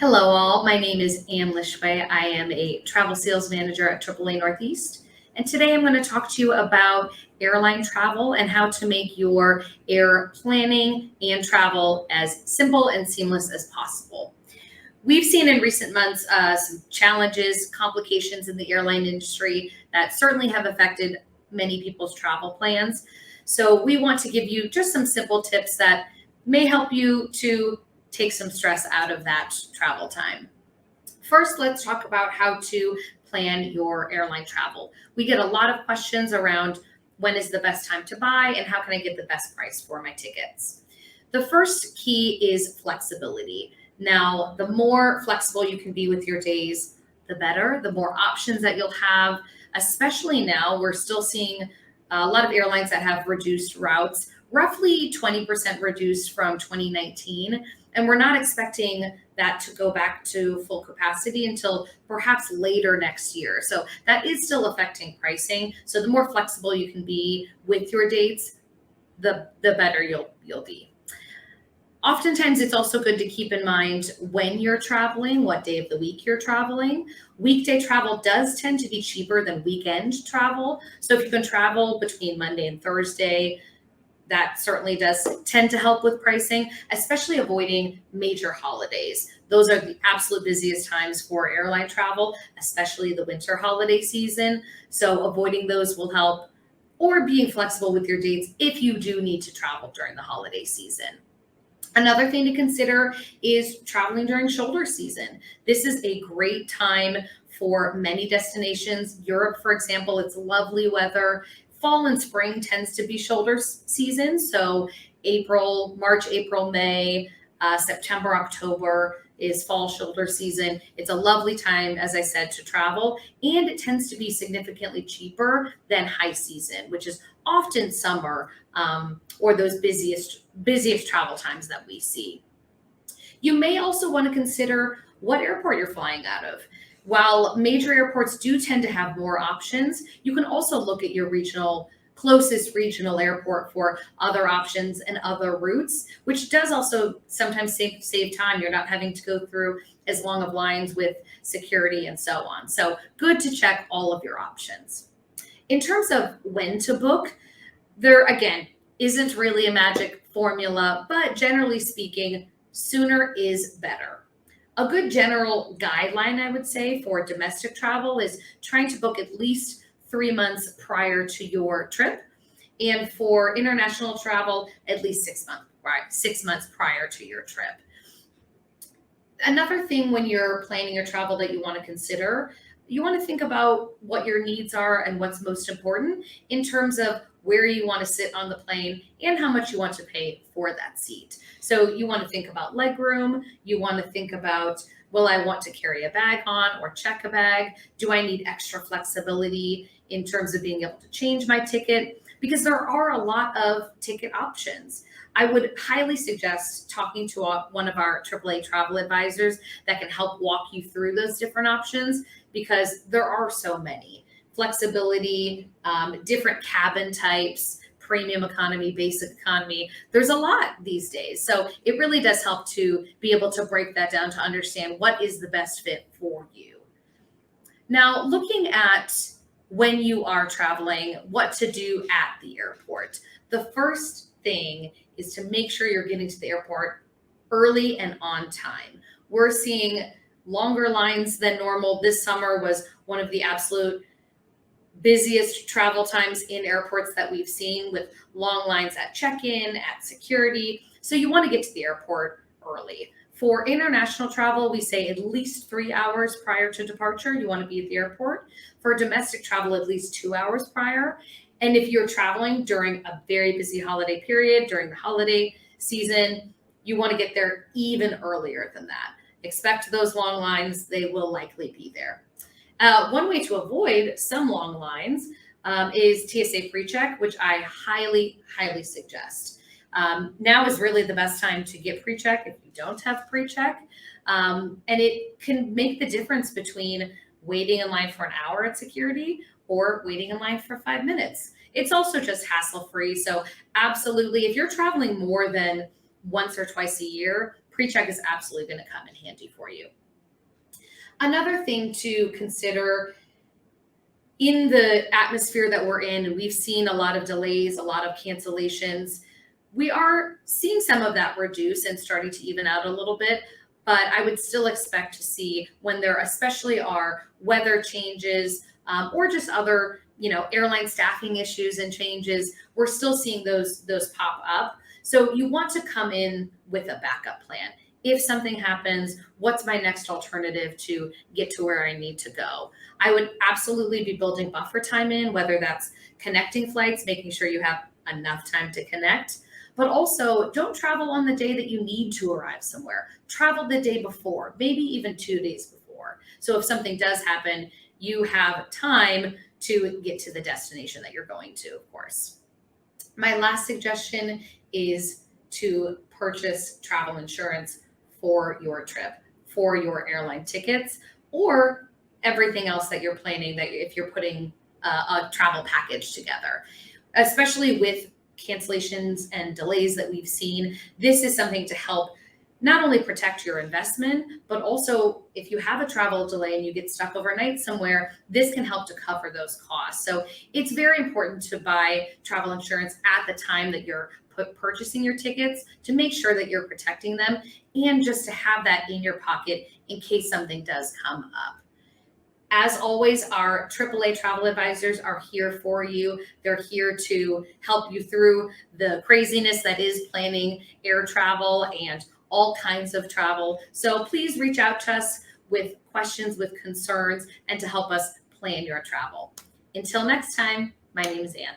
Hello, all. My name is Ann Lishway. I am a travel sales manager at AAA Northeast. And today I'm going to talk to you about airline travel and how to make your air planning and travel as simple and seamless as possible. We've seen in recent months some challenges, complications in the airline industry that certainly have affected many people's travel plans. So we want to give you just some simple tips that may help you to take some stress out of that travel time. First, let's talk about how to plan your airline travel. We get a lot of questions around when is the best time to buy and how can I get the best price for my tickets. The first key is flexibility. Now, the more flexible you can be with your days, the better, the more options that you'll have, especially now we're still seeing a lot of airlines that have reduced routes, roughly 20% reduced from 2019. And we're not expecting that to go back to full capacity until perhaps later next year. So that is still affecting pricing. So the more flexible you can be with your dates, the better you'll be. Oftentimes, it's also good to keep in mind when you're traveling, what day of the week you're traveling. Weekday travel does tend to be cheaper than weekend travel. So if you can travel between Monday and Thursday, that certainly does tend to help with pricing, especially avoiding major holidays. Those are the absolute busiest times for airline travel, especially the winter holiday season. So avoiding those will help, or being flexible with your dates if you do need to travel during the holiday season. Another thing to consider is traveling during shoulder season. This is a great time for many destinations. Europe, for example, it's lovely weather. Fall and spring tends to be shoulder season. So March, April, May, September, October is fall shoulder season. It's a lovely time, as I said, to travel, and it tends to be significantly cheaper than high season, which is often summer or those busiest travel times that we see. You may also want to consider what airport you're flying out of. While major airports do tend to have more options, you can also look at your closest regional airport for other options and other routes, which does also sometimes save time. You're not having to go through as long of lines with security and so on. So good to check all of your options. In terms of when to book, there again isn't really a magic formula, but generally speaking, sooner is better. A good general guideline, I would say, for domestic travel is trying to book at least 3 months prior to your trip. And for international travel, at least 6 months, right? 6 months prior to your trip. Another thing when you're planning your travel that you want to consider, you want to think about what your needs are and what's most important in terms of where you want to sit on the plane and how much you want to pay for that seat. So you want to think about legroom. You want to think about, will I want to carry a bag on or check a bag? Do I need extra flexibility in terms of being able to change my ticket? Because there are a lot of ticket options. I would highly suggest talking to one of our AAA travel advisors that can help walk you through those different options, because there are so many. Flexibility, different cabin types, premium economy, basic economy. There's a lot these days. So it really does help to be able to break that down to understand what is the best fit for you. Now, looking at when you are traveling, what to do at the airport. The first thing is to make sure you're getting to the airport early and on time. We're seeing longer lines than normal. This summer was one of the absolute busiest travel times in airports that we've seen, with long lines at check-in, at security. So you want to get to the airport early. For international travel, we say at least 3 hours prior to departure, you want to be at the airport. For domestic travel, at least 2 hours prior. And if you're traveling during a very busy holiday period, during the holiday season, you want to get there even earlier than that. Expect those long lines, they will likely be there. One way to avoid some long lines is TSA PreCheck, which I highly, highly suggest. Now is really the best time to get PreCheck if you don't have PreCheck. And it can make the difference between waiting in line for an hour at security or waiting in line for 5 minutes. It's also just hassle-free. So absolutely, if you're traveling more than once or twice a year, pre-check is absolutely going to come in handy for you. Another thing to consider in the atmosphere that we're in, and we've seen a lot of delays, a lot of cancellations, we are seeing some of that reduce and starting to even out a little bit. But I would still expect to see when there especially are weather changes or just other, airline staffing issues and changes, we're still seeing those pop up. So you want to come in with a backup plan. If something happens, what's my next alternative to get to where I need to go? I would absolutely be building buffer time in, whether that's connecting flights, making sure you have enough time to connect, but also don't travel on the day that you need to arrive somewhere. Travel the day before, maybe even 2 days before. So if something does happen, you have time to get to the destination that you're going to, of course. My last suggestion is to purchase travel insurance for your trip, for your airline tickets, or everything else that you're planning, that if you're putting a travel package together. Especially with cancellations and delays that we've seen, this is something to help not only protect your investment, but also if you have a travel delay and you get stuck overnight somewhere, this can help to cover those costs. So it's very important to buy travel insurance at the time that you're purchasing your tickets to make sure that you're protecting them, and just to have that in your pocket in case something does come up. As always, our AAA travel advisors are here for you. They're here to help you through the craziness that is planning air travel and all kinds of travel. So please reach out to us with questions, with concerns, and to help us plan your travel. Until next time, my name is Ann.